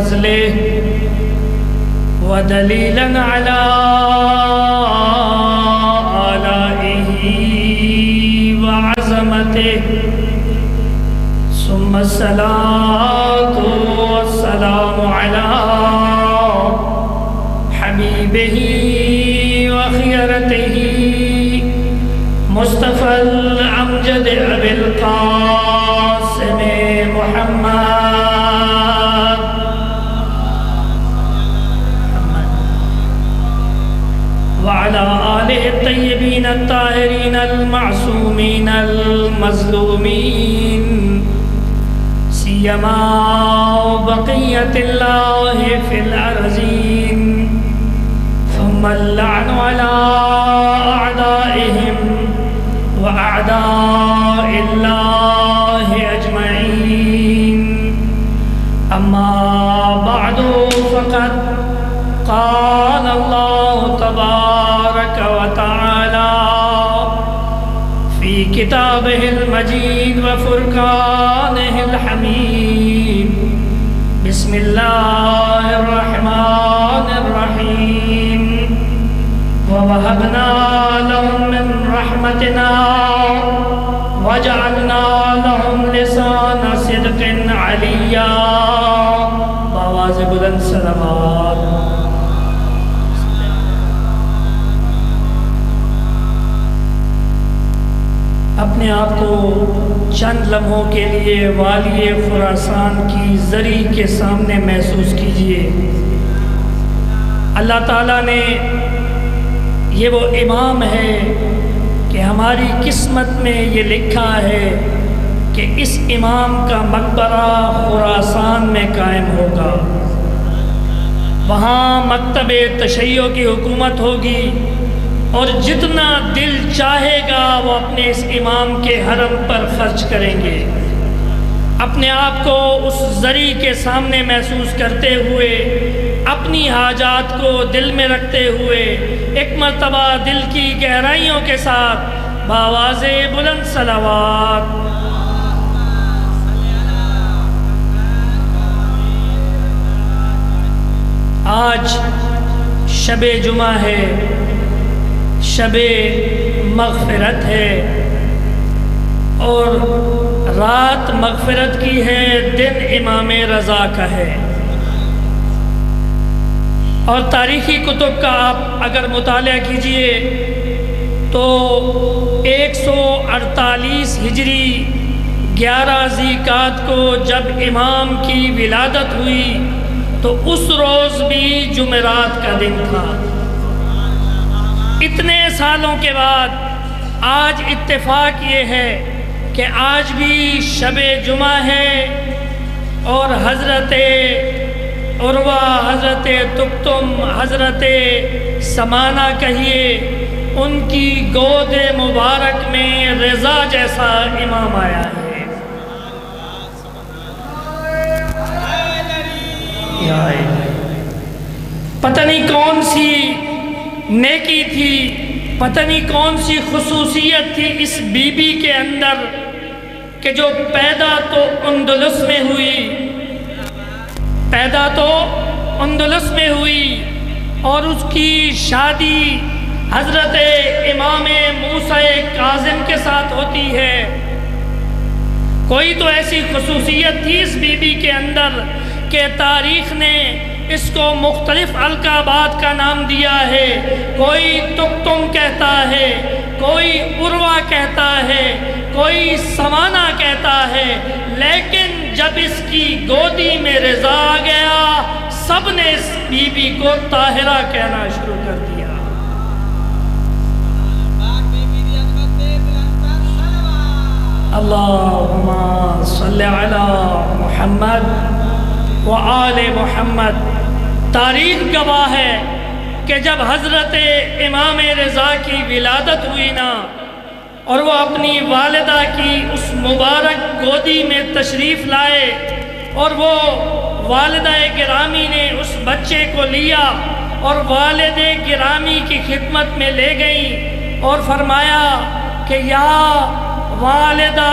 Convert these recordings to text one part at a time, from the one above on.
فضله ودليلا على آلائه وعظمته ثم الصلاة والسلام على حبيبه وخيرته مصطفى الأمجد أبي القاسم محمد وعلى آله الطيبين الطاهرين المعصومين المظلومين سيما بقية الله في الأرضين ثم اللعن على أعدائهم وأعداء الله أجمعين أما بعد فقد قال الله تبارك وتعالى في كتابه المجيد وفرقانه الحميد بسم الله الرحمن الرحيم ووهبنا لهم من رحمتنا وجعلنا لهم لسان صدق عليا بآواز بلند صلوات اپنے آپ کو چند لمحوں کے لیے والی خراسان کی زری کے سامنے محسوس کیجئے۔ اللہ تعالیٰ نے یہ وہ امام ہے کہ ہماری قسمت میں یہ لکھا ہے کہ اس امام کا مقبرہ خراسان میں قائم ہوگا، وہاں مکتب تشیع کی حکومت ہوگی، اور جتنا دل چاہے گا وہ اپنے اس امام کے حرم پر خرچ کریں گے۔ اپنے آپ کو اس زری کے سامنے محسوس کرتے ہوئے، اپنی حاجات کو دل میں رکھتے ہوئے، ایک مرتبہ دل کی گہرائیوں کے ساتھ بآواز بلند صلوات آج شب جمعہ ہے، شب مغفرت ہے، اور رات مغفرت کی ہے، دن امام رضا کا ہے۔ اور تاریخی کتب کا آپ اگر مطالعہ کیجئے تو 148 ہجری 11 ذی-القعدہ کو جب امام کی ولادت ہوئی تو اس روز بھی جمعرات کا دن تھا۔ اتنے سالوں کے بعد آج اتفاق یہ ہے کہ آج بھی شب جمعہ ہے، اور حضرت عروہ، حضرت تکتم، حضرت سمانہ کہیے، ان کی گود مبارک میں رضا جیسا امام آیا ہے۔ پتہ نہیں کون سی نیکی تھی، پتہ نہیں کون سی خصوصیت تھی اس بی بی کے اندر کہ جو پیدا تو اندلس میں ہوئی، اور اس کی شادی حضرت امام موسیٰ کاظم کے ساتھ ہوتی ہے۔ کوئی تو ایسی خصوصیت تھی اس بی بی کے اندر کہ تاریخ نے اس کو مختلف القابات کا نام دیا ہے۔ کوئی تکتم کہتا ہے، کوئی عروہ کہتا ہے، کوئی سمانہ کہتا ہے، لیکن جب اس کی گودی میں رضا آ گیا، سب نے اس بی بی کو طاہرہ کہنا شروع کر دیا۔ اللہم صلی علی محمد وآل محمد۔ تاریخ گواہ ہے کہ جب حضرت امام رضا کی ولادت ہوئی نا، اور وہ اپنی والدہ کی اس مبارک گودی میں تشریف لائے، اور وہ والدہ گرامی نے اس بچے کو لیا اور والد گرامی کی خدمت میں لے گئیں، اور فرمایا کہ یا والدہ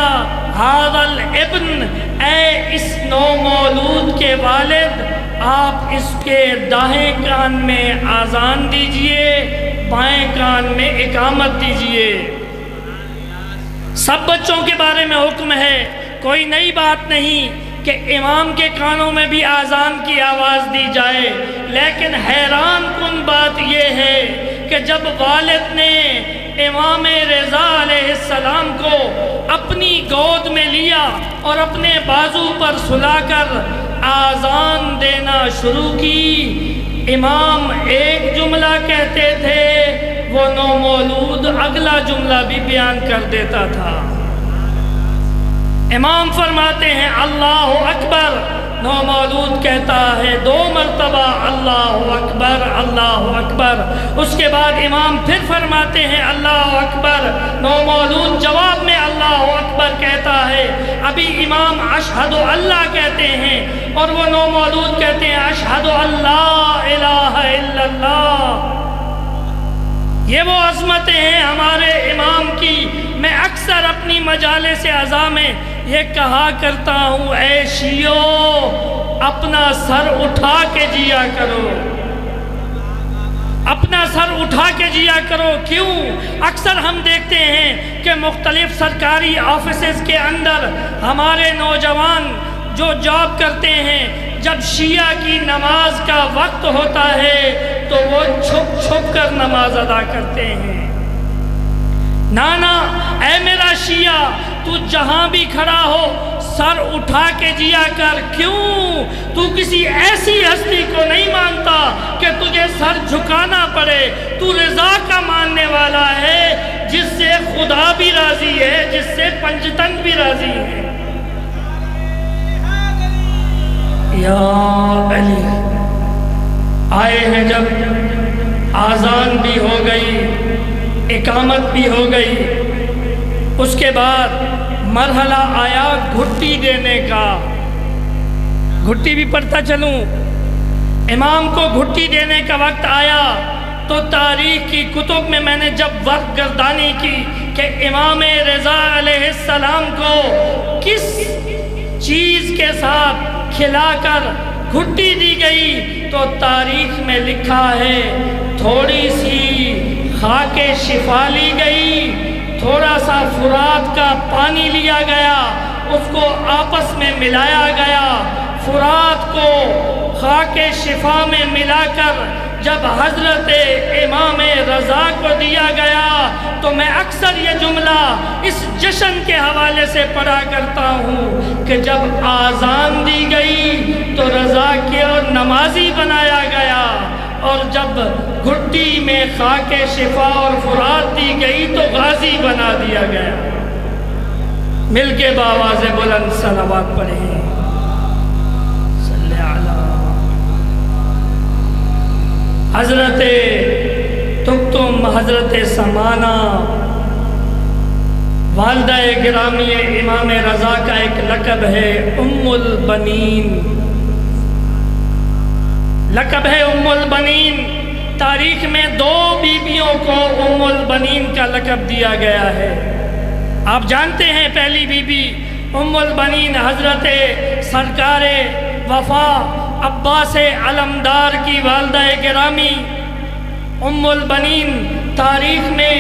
ھذا الابن، اے اس نو مولود کے والد، آپ اس کے دائیں کان میں اذان دیجئے، بائیں کان میں اقامت دیجئے۔ سب بچوں کے بارے میں حکم ہے، کوئی نئی بات نہیں کہ امام کے کانوں میں بھی اذان کی آواز دی جائے، لیکن حیران کن بات یہ ہے کہ جب والد نے امام رضا علیہ السلام کو اپنی گود میں لیا اور اپنے بازو پر سلا کر اذان دینا شروع کی، امام ایک جملہ کہتے تھے، وہ نومولود اگلا جملہ بھی بیان کر دیتا تھا۔ امام فرماتے ہیں اللہ اکبر، نومولود کہتا ہے 2 مرتبہ اللہ اکبر اللہ اکبر۔ اس کے بعد امام پھر فرماتے ہیں اللہ اکبر، نومولود جواب میں اللہ اکبر کہتا ہے۔ ابھی امام اشہد اللہ کہتے ہیں اور وہ نومولود کہتے ہیں اشہد اللہ الہ الا اللہ۔ یہ وہ عظمتیں ہیں ہمارے امام کی۔ میں اکثر اپنی مجالس عزا میں یہ کہا کرتا ہوں، اے شیعو اپنا سر اٹھا کے جیا کرو، اپنا سر اٹھا کے جیا کرو۔ کیوں؟ اکثر ہم دیکھتے ہیں کہ مختلف سرکاری آفیسز کے اندر ہمارے نوجوان جو جاب کرتے ہیں، جب شیعہ کی نماز کا وقت ہوتا ہے تو وہ چھپ چھپ کر نماز ادا کرتے ہیں۔ نانا اے میرا شیعہ، تو جہاں بھی کھڑا ہو سر اٹھا کے جیا کر۔ کیوں؟ تو کسی ایسی ہستی کو نہیں مانتا کہ تجھے سر جھکانا پڑے، تو رضا کا ماننے والا ہے جس سے خدا بھی راضی ہے، جس سے پنجتن بھی راضی ہے۔ یا علی آئے ہیں جب اذان بھی ہو گئی، اقامت بھی ہو گئی، اس کے بعد مرحلہ آیا گھٹی دینے کا۔ گھٹی بھی پڑھتا چلوں، امام کو گھٹی دینے کا وقت آیا تو تاریخ کی کتب میں نے جب ورق گردانی کی کہ امام رضا علیہ السلام کو کس چیز کے ساتھ کھلا کر گھٹی دی گئی تو تاریخ میں لکھا ہے تھوڑی سی خاک شفا لی گئی، تھوڑا سا فرات کا پانی لیا گیا، اس کو آپس میں ملایا گیا، فرات کو خاک شفا میں ملا کر جب حضرت امام رضا کو دیا گیا تو میں اکثر یہ جملہ اس جشن کے حوالے سے پڑھا کرتا ہوں کہ جب اذان دی گئی تو رضا کو نمازی بنایا گیا، اور جب گھٹی میں خاک شفا اور فرات دی گئی تو غازی بنا دیا گیا۔ مل کے بآواز بلند صلوات پڑھیں۔ حضرت تکتم حضرت سمانہ والدہ گرامی امام رضا کا ایک لقب ہے ام البنین، لقب ہے ام البنین۔ تاریخ میں 2 بیویوں کو ام البنین کا لقب دیا گیا ہے۔ آپ جانتے ہیں پہلی بیوی ام البنین حضرت سرکار وفا عباس علمدار کی والدہ گرامی ام البنین۔ تاریخ میں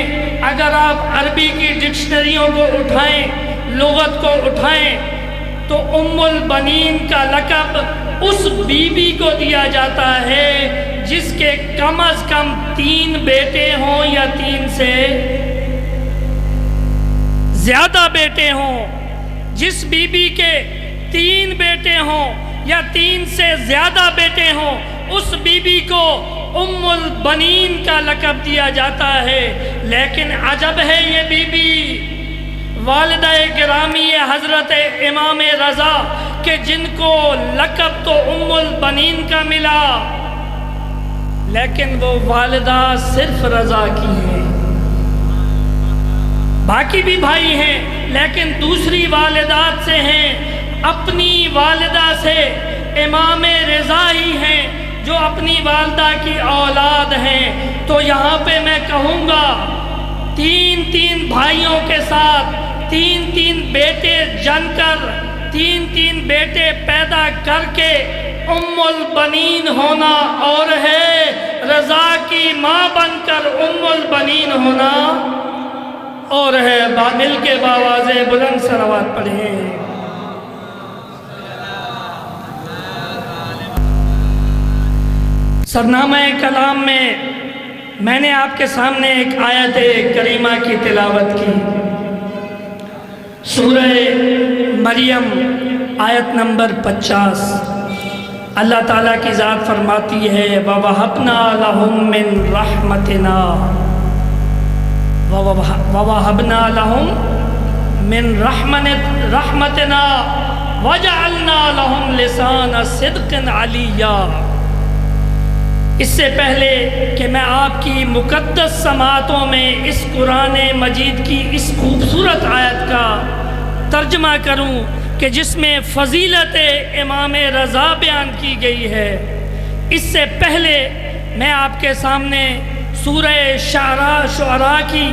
اگر آپ عربی کی ڈکشنریوں کو اٹھائیں، لغت کو اٹھائیں تو ام البنین کا لقب اس بیوی کو دیا جاتا ہے جس کے کم از کم 3 بیٹے ہوں یا 3 سے زیادہ بیٹے ہوں۔ جس بیوی کے 3 بیٹے ہوں یا 3 سے زیادہ بیٹے ہوں اس بیوی کو ام البنین کا لقب دیا جاتا ہے۔ لیکن عجب ہے یہ بیوی والدہ گرامی حضرت امام رضا کہ جن کو لقب تو ام البنین کا ملا لیکن وہ والدہ صرف رضا کی ہیں، باقی بھی بھائی ہیں لیکن دوسری والدات سے ہیں، اپنی والدہ سے امام رضا ہی ہیں جو اپنی والدہ کی اولاد ہیں۔ تو یہاں پہ میں کہوں گا 3 بھائیوں کے ساتھ 3 بیٹے جن کر 3 بیٹے پیدا کر کے ام البنین ہونا اور ہے رضا کی ماں بن کر ام البنین ہونا اور ہے۔ مل کے باواز بلند صلوات پڑھیں۔ سرنامہ کلام میں نے آپ کے سامنے ایک آیت کریمہ کی تلاوت کی، سورہ مریم آیت نمبر 50۔ اللہ تعالیٰ کی ذات فرماتی ہے وَوَهَبْنَا لَهُم مِّن رَحْمَتِنَا وَوَهَبْنَا لَهُم مِّن رَحْمَتِنَا وَجَعَلْنَا لَهُمْ لِسَانَ صِدْقٍ عَلِيًّا۔ اس سے پہلے کہ میں آپ کی مقدس سماعتوں میں اس قرآن مجید کی اس خوبصورت آیت کا ترجمہ کروں کہ جس میں فضیلت امام رضا بیان کی گئی ہے، اس سے پہلے میں آپ کے سامنے سورہ شعراء کی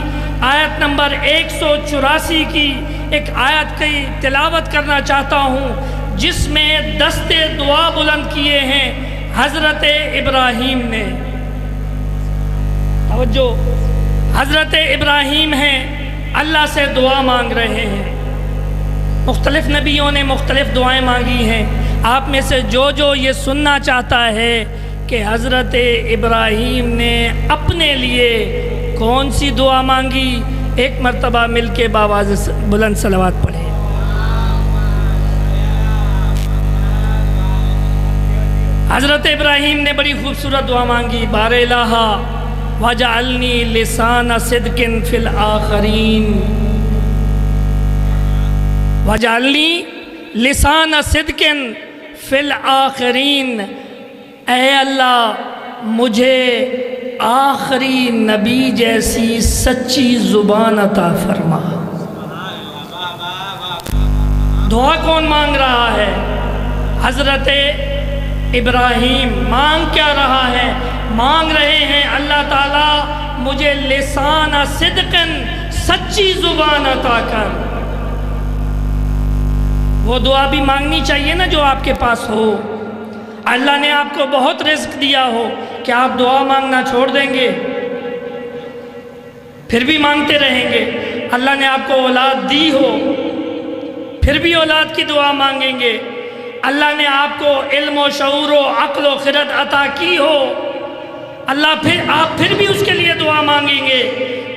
آیت نمبر 184 کی ایک آیت کی تلاوت کرنا چاہتا ہوں، جس میں دست دعا بلند کیے ہیں حضرت ابراہیم نے۔ توجہ، حضرت ابراہیم ہیں، اللہ سے دعا مانگ رہے ہیں۔ مختلف نبیوں نے مختلف دعائیں مانگی ہیں، آپ میں سے جو یہ سننا چاہتا ہے کہ حضرت ابراہیم نے اپنے لیے کون سی دعا مانگی، ایک مرتبہ مل کے باواز بلند صلوات پڑھیں۔ حضرت ابراہیم نے بڑی خوبصورت دعا مانگی، بار الہ وجعلنی لسان صدق فی الآخرین، وجعلنی لسان صدق فی الآخرین، اے اللہ مجھے آخری نبی جیسی سچی زبان عطا فرما۔ دعا کون مانگ رہا ہے؟ حضرت ابراہیم۔ مانگ کیا رہا ہے؟ مانگ رہے ہیں اللہ تعالیٰ مجھے لسان صدق، سچی زبان عطا کر۔ وہ دعا بھی مانگنی چاہیے نا جو آپ کے پاس ہو۔ اللہ نے آپ کو بہت رزق دیا ہو، کیا آپ دعا مانگنا چھوڑ دیں گے؟ پھر بھی مانگتے رہیں گے؟ اللہ نے آپ کو اولاد دی ہو، پھر بھی اولاد کی دعا مانگیں گے؟ اللہ نے آپ کو علم و شعور و عقل و خرد عطا کی ہو، آپ پھر بھی اس کے لیے دعا مانگیں گے؟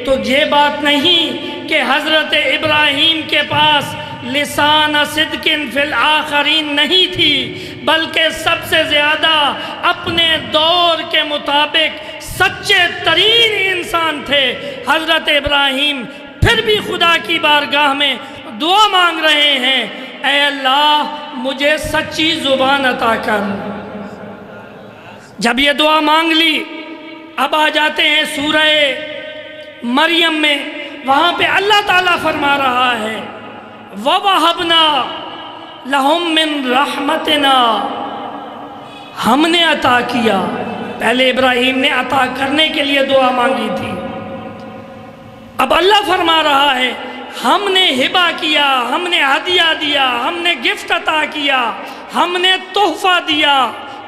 تو یہ بات نہیں کہ حضرت ابراہیم کے پاس لسان صدق فی الآخرین نہیں تھی، بلکہ سب سے زیادہ اپنے دور کے مطابق سچے ترین انسان تھے حضرت ابراہیم۔ پھر بھی خدا کی بارگاہ میں دعا مانگ رہے ہیں، اے اللہ مجھے سچی زبان عطا کر۔ جب یہ دعا مانگ لی، اب آ جاتے ہیں سورہ مریم میں، وہاں پہ اللہ تعالیٰ فرما رہا ہے وَوَهَبْنَا لَهُم مِّن رَحْمَتِنَا، ہم نے عطا کیا۔ پہلے ابراہیم نے عطا کرنے کے لیے دعا مانگی تھی، اب اللہ فرما رہا ہے ہم نے ہبہ کیا، ہم نے ہدیہ دیا، ہم نے گفٹ عطا کیا، ہم نے تحفہ دیا۔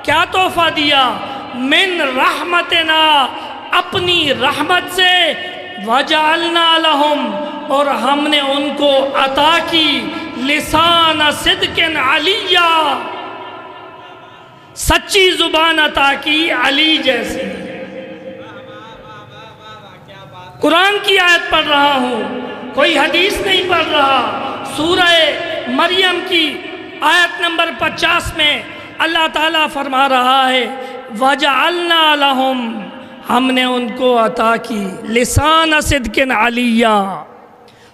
کیا تحفہ دیا؟ من رحمتنا، اپنی رحمت سے، وجعلنا لہم، اور ہم نے ان کو عطا کی لسان صدق علیہ، سچی زبان عطا کی علی جیسی۔ قرآن کی آیت پڑھ رہا ہوں، کوئی حدیث نہیں پڑھ رہا۔ سورہ مریم کی آیت نمبر 50 میں اللہ تعالیٰ فرما رہا ہے وَجَعَلْنَا لَهُمْ، ہم نے ان کو عطا کی لسان صدق علیہ،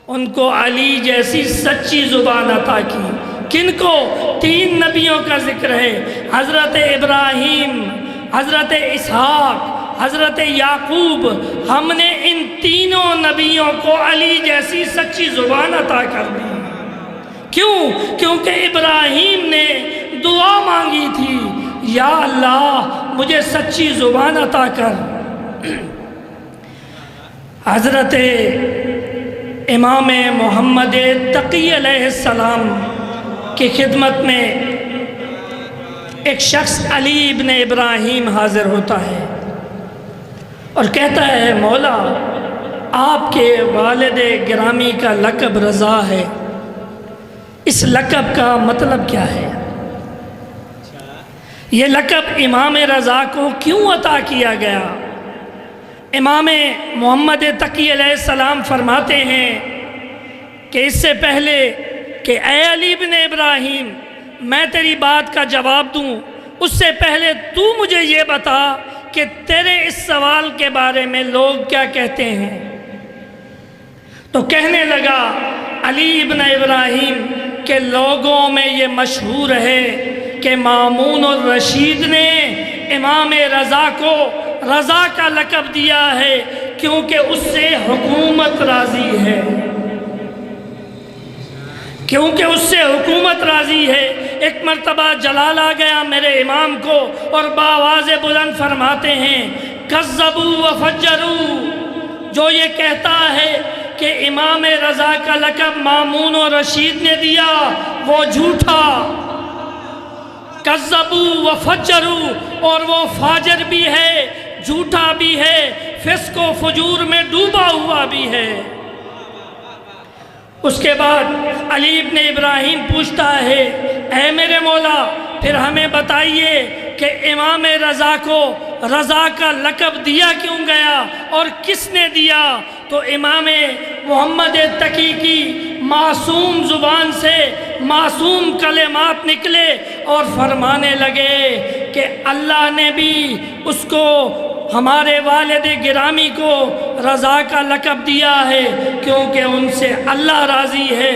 ان کو علی جیسی سچی زبان عطا کی۔ کن کو؟ 3 نبیوں کا ذکر ہے، حضرت ابراہیم، حضرت اسحاق، حضرت یعقوب۔ ہم نے ان تینوں نبیوں کو علی جیسی سچی زبان عطا کر دی۔ کیوں؟ کیونکہ ابراہیم نے دعا مانگی تھی، یا اللہ مجھے سچی زبان عطا کر۔ حضرت امام محمد تقی علیہ السلام کی خدمت میں ایک شخص علی ابن ابراہیم حاضر ہوتا ہے اور کہتا ہے مولا آپ کے والد گرامی کا لقب رضا ہے، اس لقب کا مطلب کیا ہے؟ یہ لقب امام رضا کو کیوں عطا کیا گیا؟ امام محمد تقی علیہ السلام فرماتے ہیں کہ اس سے پہلے کہ اے علی بن ابراہیم میں تیری بات کا جواب دوں، اس سے پہلے تو مجھے یہ بتا کہ تیرے اس سوال کے بارے میں لوگ کیا کہتے ہیں۔ تو کہنے لگا علی بن ابراہیم کہ لوگوں میں یہ مشہور ہے کہ مامون الرشید نے امام رضا کو رضا کا لقب دیا ہے کیونکہ اس سے حکومت راضی ہے، کیونکہ اس سے حکومت راضی ہے۔ ایک مرتبہ جلال آ گیا میرے امام کو اور بآواز بلند فرماتے ہیں کذبوا وفجروا، جو یہ کہتا ہے کہ امام رضا کا لقب مامون و رشید نے دیا وہ جھوٹا، کذبوا وفجروا، اور وہ فاجر بھی ہے، جھوٹا بھی ہے، فسق و فجور میں ڈوبا ہوا بھی ہے۔ اس کے بعد علی ابن ابراہیم پوچھتا ہے اے میرے مولا پھر ہمیں بتائیے کہ امام رضا کو رضا کا لقب دیا کیوں گیا اور کس نے دیا؟ تو امام محمد تقی کی معصوم زبان سے معصوم کلمات نکلے اور فرمانے لگے کہ اللہ نے بھی اس کو، ہمارے والد گرامی کو رضا کا لقب دیا ہے کیونکہ ان سے اللہ راضی ہے،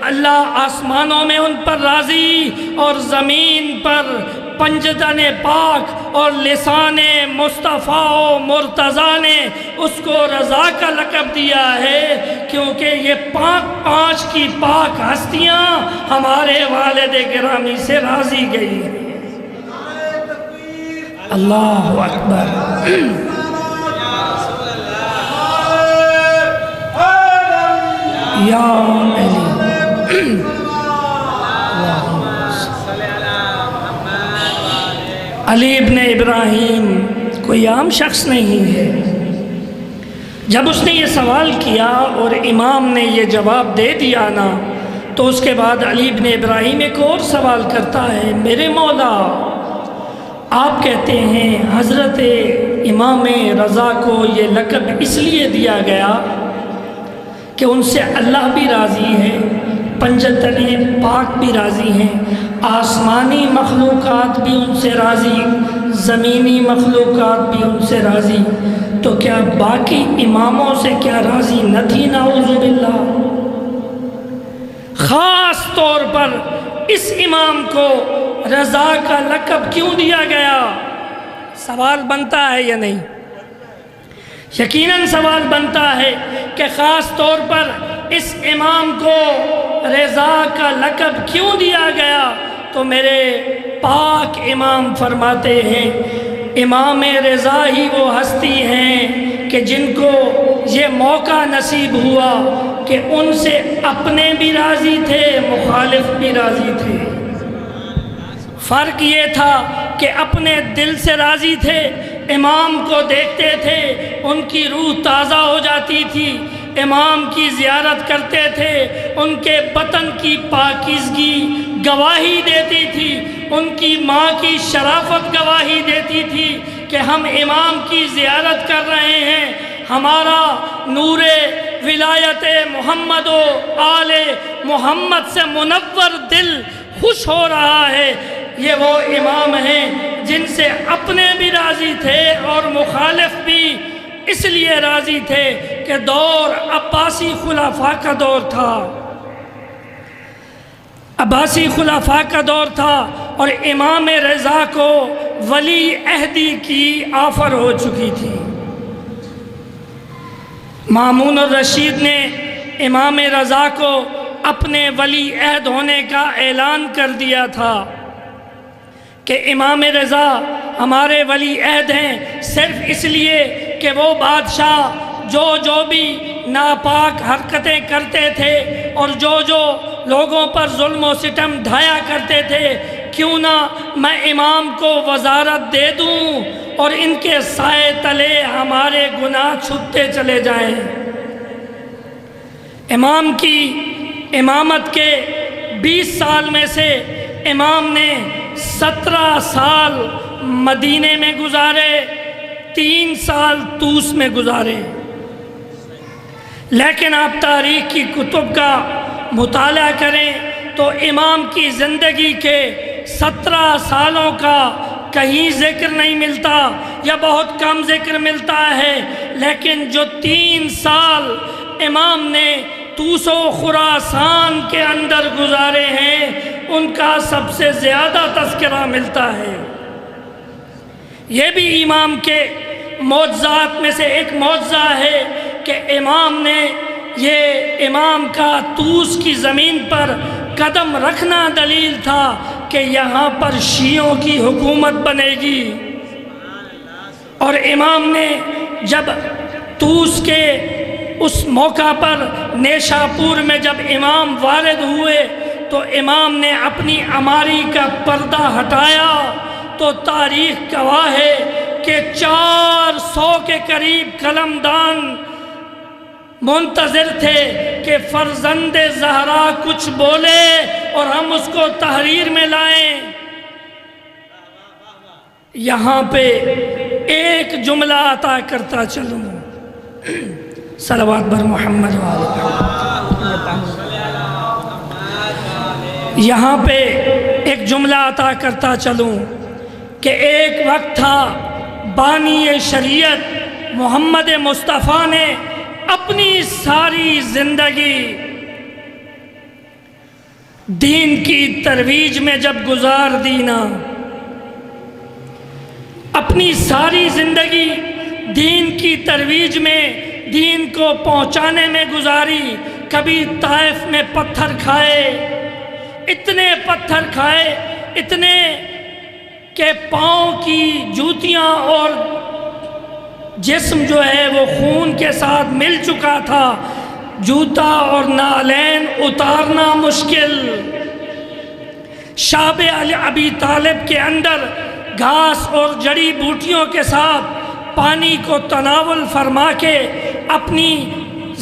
اللہ آسمانوں میں ان پر راضی اور زمین پر پنجتن پاک اور لسان مصطفیٰ و مرتضیٰ نے اس کو رضا کا لقب دیا ہے کیونکہ یہ پانچ کی پاک ہستیاں ہمارے والد گرامی سے راضی گئی ہیں۔ اللہ اکبر۔ یا علی علی ابن ابراہیم کوئی عام شخص نہیں ہے۔ جب اس نے یہ سوال کیا اور امام نے یہ جواب دے دیا نا تو اس کے بعد علی ابن ابراہیم ایک اور سوال کرتا ہے میرے مولا آپ کہتے ہیں حضرت امام رضا کو یہ لقب اس لیے دیا گیا کہ ان سے اللہ بھی راضی ہے، پنجتن پاک بھی راضی ہیں، آسمانی مخلوقات بھی ان سے راضی، زمینی مخلوقات بھی ان سے راضی، تو کیا باقی اماموں سے کیا راضی نہ تھی؟ نعوذ باللہ۔ خاص طور پر اس امام کو رضا کا لقب کیوں دیا گیا؟ سوال بنتا ہے یا نہیں؟ یقیناً سوال بنتا ہے کہ خاص طور پر اس امام کو رضا کا لقب کیوں دیا گیا؟ تو میرے پاک امام فرماتے ہیں امام رضا ہی وہ ہستی ہیں کہ جن کو یہ موقع نصیب ہوا کہ ان سے اپنے بھی راضی تھے، مخالف بھی راضی تھے۔ فرق یہ تھا کہ اپنے دل سے راضی تھے، امام کو دیکھتے تھے ان کی روح تازہ ہو جاتی تھی، امام کی زیارت کرتے تھے، ان کے بطن کی پاکیزگی گواہی دیتی تھی، ان کی ماں کی شرافت گواہی دیتی تھی کہ ہم امام کی زیارت کر رہے ہیں، ہمارا نور ولایت محمد و آل محمد سے منور دل خوش ہو رہا ہے۔ یہ وہ امام ہیں جن سے اپنے بھی راضی تھے اور مخالف بھی اس لیے راضی تھے کہ دور عباسی خلفاء کا دور تھا، عباسی خلفاء کا دور تھا اور امام رضا کو ولی عہدی کی آفر ہو چکی تھی۔ مامون الرشید نے امام رضا کو اپنے ولی عہد ہونے کا اعلان کر دیا تھا کہ امام رضا ہمارے ولی عہد ہیں، صرف اس لیے کہ وہ بادشاہ جو بھی ناپاک حرکتیں کرتے تھے اور جو لوگوں پر ظلم و ستم ڈھایا کرتے تھے، کیوں نہ میں امام کو وزارت دے دوں اور ان کے سائے تلے ہمارے گناہ چھپتے چلے جائیں۔ امام کی امامت کے 20 سال میں سے امام نے 17 سال مدینے میں گزارے، 3 سال طوس میں گزارے۔ لیکن آپ تاریخ کی کتب کا مطالعہ کریں تو امام کی زندگی کے 17 سالوں کا کہیں ذکر نہیں ملتا یا بہت کم ذکر ملتا ہے، لیکن جو 3 سال امام نے طوس و خراسان کے اندر گزارے ہیں ان کا سب سے زیادہ تذکرہ ملتا ہے۔ یہ بھی امام کے معجزات میں سے ایک معجزہ ہے کہ امام نے یہ امام کا طوس کی زمین پر قدم رکھنا دلیل تھا کہ یہاں پر شیعوں کی حکومت بنے گی، اور امام نے جب طوس کے اس موقع پر نیشاپور میں جب امام وارد ہوئے تو امام نے اپنی عماری کا پردہ ہٹایا تو تاریخ گواہ ہے کہ 400 کے قریب قلمدان منتظر تھے کہ فرزند زہرا کچھ بولے اور ہم اس کو تحریر میں لائیں۔ یہاں پہ ایک جملہ عطا کرتا چلوں، صلوات بر محمد یہاں پہ ایک جملہ عطا کرتا چلوں کہ ایک وقت تھا بانی شریعت محمد مصطفیٰ نے اپنی ساری زندگی دین کی ترویج میں جب گزار دی نا، اپنی ساری زندگی دین کی ترویج میں، دین کو پہنچانے میں گزاری، کبھی طائف میں پتھر کھائے، اتنے پتھر کھائے، اتنے کہ پاؤں کی جوتیاں اور جسم جو ہے وہ خون کے ساتھ مل چکا تھا، جوتا اور نالین اتارنا مشکل۔ شاب ابی طالب کے اندر گھاس اور جڑی بوٹیوں کے ساتھ پانی کو تناول فرما کے اپنی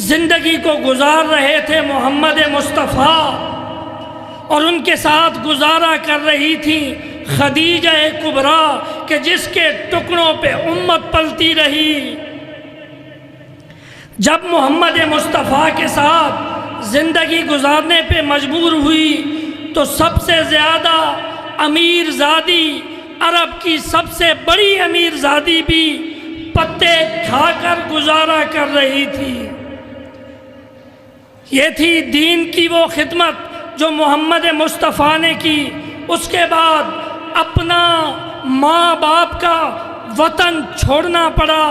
زندگی کو گزار رہے تھے محمد مصطفیٰ، اور ان کے ساتھ گزارا کر رہی تھی خدیجہ کبریٰ کہ جس کے ٹکڑوں پہ امت پلتی رہی۔ جب محمد مصطفیٰ کے ساتھ زندگی گزارنے پہ مجبور ہوئی تو سب سے زیادہ امیر زادی، عرب کی سب سے بڑی امیر زادی بھی پتے کھا کر گزارا کر رہی تھی۔ یہ تھی دین کی وہ خدمت جو محمد مصطفیٰ نے کی۔ اس کے بعد اپنا ماں باپ کا وطن چھوڑنا پڑا۔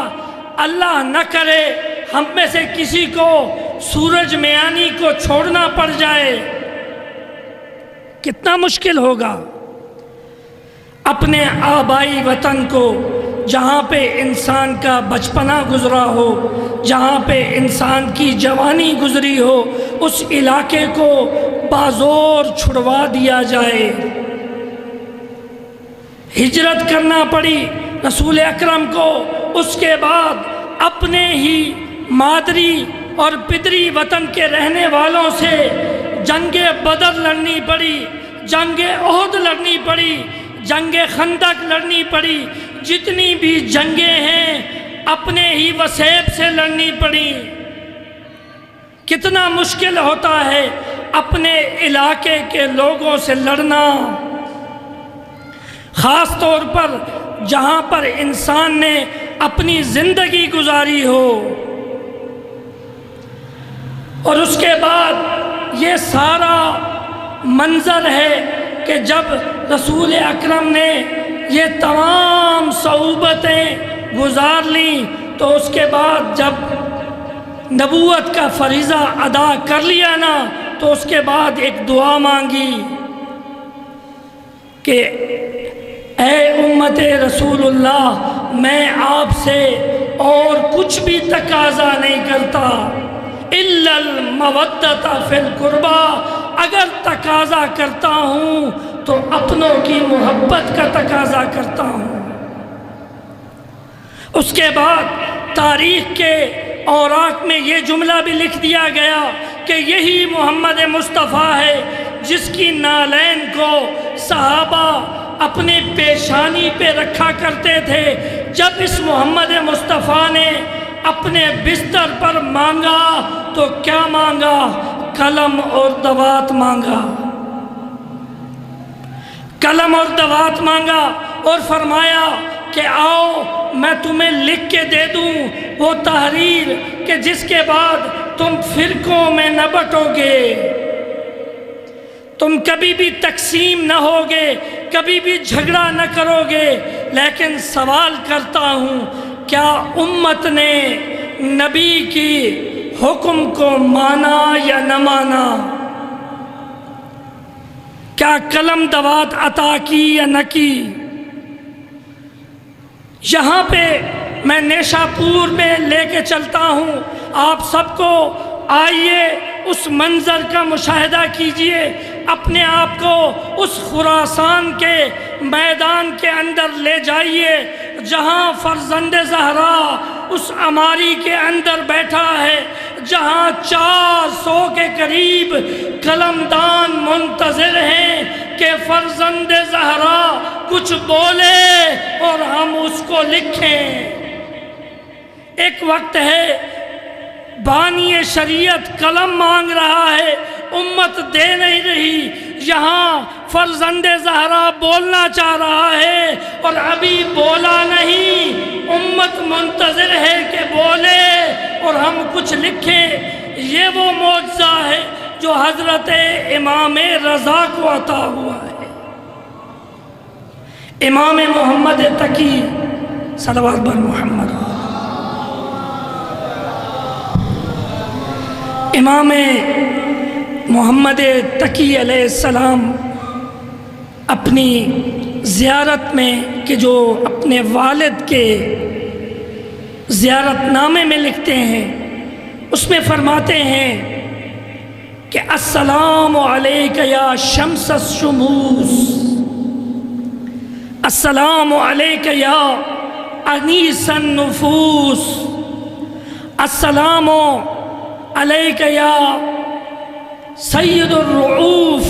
اللہ نہ کرے ہم میں سے کسی کو سورج میانی کو چھوڑنا پڑ جائے، کتنا مشکل ہوگا۔ اپنے آبائی وطن کو، جہاں پہ انسان کا بچپنا گزرا ہو، جہاں پہ انسان کی جوانی گزری ہو، اس علاقے کو بازور چھڑوا دیا جائے۔ ہجرت کرنا پڑی رسول اکرم کو، اس کے بعد اپنے ہی مادری اور پدری وطن کے رہنے والوں سے جنگ بدر لڑنی پڑی، جنگ احد لڑنی پڑی، جنگ خندق لڑنی پڑی، جتنی بھی جنگیں ہیں اپنے ہی وسیب سے لڑنی پڑی۔ کتنا مشکل ہوتا ہے اپنے علاقے کے لوگوں سے لڑنا، خاص طور پر جہاں پر انسان نے اپنی زندگی گزاری ہو۔ اور اس کے بعد یہ سارا منظر ہے کہ جب رسول اکرم نے یہ تمام صعوبتیں گزار لیں تو اس کے بعد جب نبوت کا فریضہ ادا کر لیا نا تو اس کے بعد ایک دعا مانگی کہ اے امت رسول اللہ، میں آپ سے اور کچھ بھی تقاضا نہیں کرتا الا المودۃ فی القربی، اگر تقاضا کرتا ہوں تو اپنوں کی محبت کا تقاضا کرتا ہوں۔ اس کے بعد تاریخ کے اوراق میں یہ جملہ بھی لکھ دیا گیا کہ یہی محمد مصطفیٰ ہے جس کی نالین کو صحابہ اپنے پیشانی پہ رکھا کرتے تھے۔ جب اس محمد مصطفیٰ نے اپنے بستر پر مانگا تو کیا مانگا؟ قلم اور دوات مانگا، قلم اور دوات مانگا، اور فرمایا کہ آؤ میں تمہیں لکھ کے دے دوں وہ تحریر کہ جس کے بعد تم فرقوں میں نہ بٹو گے، تم کبھی بھی تقسیم نہ ہوگے، کبھی بھی جھگڑا نہ کرو گے۔ لیکن سوال کرتا ہوں، کیا امت نے نبی کی حکم کو مانا یا نہ مانا؟ کیا قلم دوات عطا کی یا نہ کی؟ یہاں پہ میں نیشا پور میں لے کے چلتا ہوں آپ سب کو، آئیے اس منظر کا مشاہدہ کیجئے، اپنے آپ کو اس خراسان کے میدان کے اندر لے جائیے جہاں فرزند زہرا اس عماری کے اندر بیٹھا ہے، جہاں 400 کے قریب قلمدان منتظر ہیں کہ فرزند زہرا کچھ بولے اور ہم اس کو لکھیں۔ ایک وقت ہے بانی شریعت قلم مانگ رہا ہے، امت دے نہیں رہی، یہاں فرزند زہرا بولنا چاہ رہا ہے اور ابھی بولا نہیں، امت منتظر ہے کہ بولے اور ہم کچھ لکھیں۔ یہ وہ معجزہ ہے جو حضرت امام رضا کو عطا ہوا ہے، امام محمد تقی صلوات بر محمد۔ امام محمد تقی علیہ السلام اپنی زیارت میں کہ جو اپنے والد کے زیارت نامے میں لکھتے ہیں، اس میں فرماتے ہیں کہ السلام علیک یا شمس الشموس، السلام علیک یا انیس النفوس، السلام علیک یا سید الرعوف۔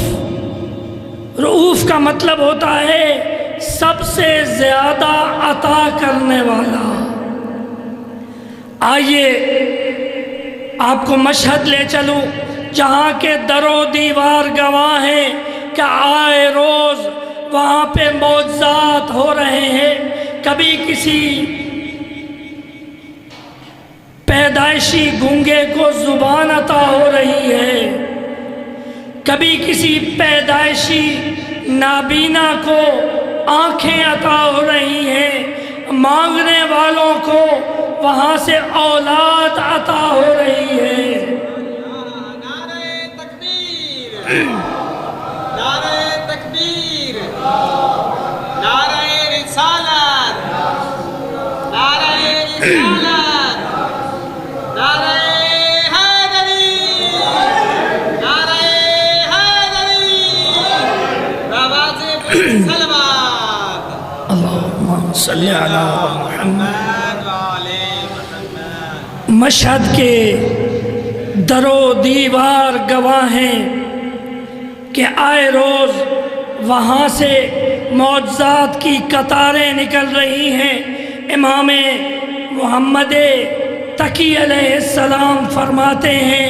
رعوف کا مطلب ہوتا ہے سب سے زیادہ عطا کرنے والا۔ آئیے آپ کو مشہد لے چلوں جہاں کے در و دیوار گواہ ہیں کہ آئے روز وہاں پہ معجزات ہو رہے ہیں۔ کبھی کسی پیدائشی گونگے کو زبان عطا ہو رہی ہے، کبھی کسی پیدائشی نابینا کو آنکھیں عطا ہو رہی ہیں، مانگنے والوں کو وہاں سے اولاد عطا ہو رہی ہے۔ نعرہ تکبیر، نعرہ تکبیر، نعرہ رسالت، نعرہ رسالت، نعرہ حیدری، نعرہ حیدری، آواز بلند صلوات، اللہم صلی علی محمد۔ وعلی محمد۔ مشہد کے در و دیوار گواہ ہیں کہ آئے روز وہاں سے معجزات کی قطاریں نکل رہی ہیں۔ امام محمد تقی علیہ السلام فرماتے ہیں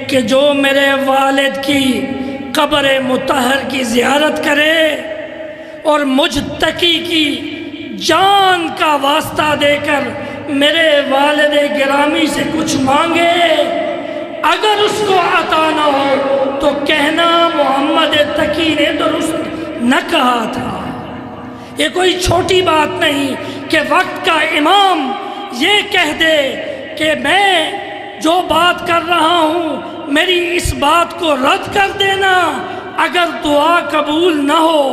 کہ جو میرے والد کی قبر مطہر کی زیارت کرے اور مجھ تقی کی جان کا واسطہ دے کر میرے والد گرامی سے کچھ مانگے، اگر اس کو عطا نہ ہو تو کہنا محمد تقی نے درست نہ کہا تھا۔ یہ کوئی چھوٹی بات نہیں کہ وقت کا امام یہ کہہ دے کہ میں جو بات کر رہا ہوں میری اس بات کو رد کر دینا اگر دعا قبول نہ ہو۔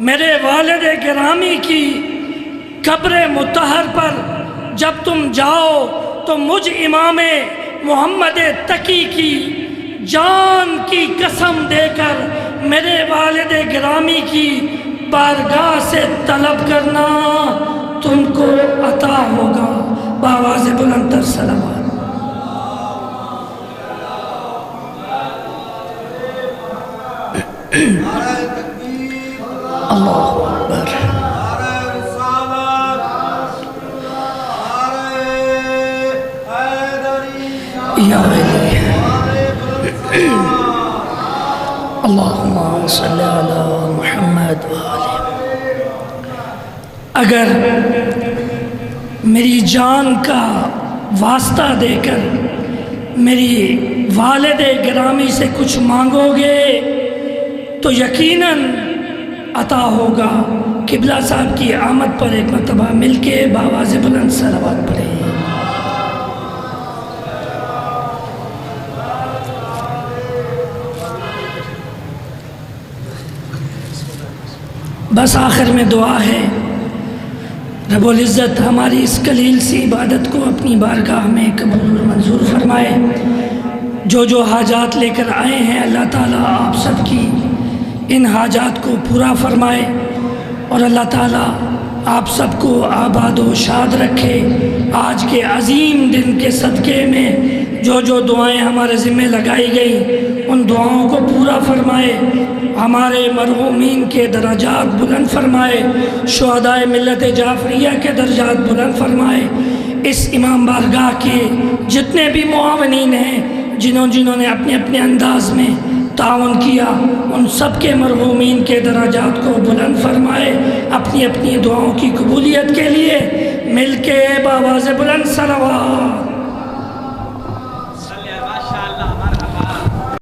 میرے والد گرامی کی قبر مطہر پر جب تم جاؤ تو مجھ امام محمد تقی کی جان کی قسم دے کر میرے والد گرامی کی بارگاہ سے طلب کرنا، تم کو عطا ہوگا۔ بآواز بلند تر صلوات۔ اللہ اکبر۔ یا علی اللہم صلی علی محمد اگر میری جان کا واسطہ دے کر میری والد گرامی سے کچھ مانگو گے تو یقیناً عطا ہوگا۔ قبلہ صاحب کی آمد پر ایک مرتبہ مل کے بآواز بلند صلوات پڑھیں۔ بس آخر میں دعا ہے، رب العزت ہماری اس قلیل سی عبادت کو اپنی بارگاہ میں قبول اور منظور فرمائے۔ جو حاجات لے کر آئے ہیں اللہ تعالیٰ آپ سب کی ان حاجات کو پورا فرمائے، اور اللہ تعالیٰ آپ سب کو آباد و شاد رکھے۔ آج کے عظیم دن کے صدقے میں جو دعائیں ہمارے ذمہ لگائی گئیں ان دعاؤں کو پورا فرمائے، ہمارے مرحومین کے درجات بلند فرمائے، شہدائے ملت جعفریہ کے درجات بلند فرمائے۔ اس امام بارگاہ کے جتنے بھی معاونین ہیں، جنہوں نے اپنے اپنے انداز میں تعاون کیا، ان سب کے مرحومین کے درجات کو بلند فرمائے۔ اپنی اپنی دعاؤں کی قبولیت کے لیے مل کے بآواز بلند صلوات۔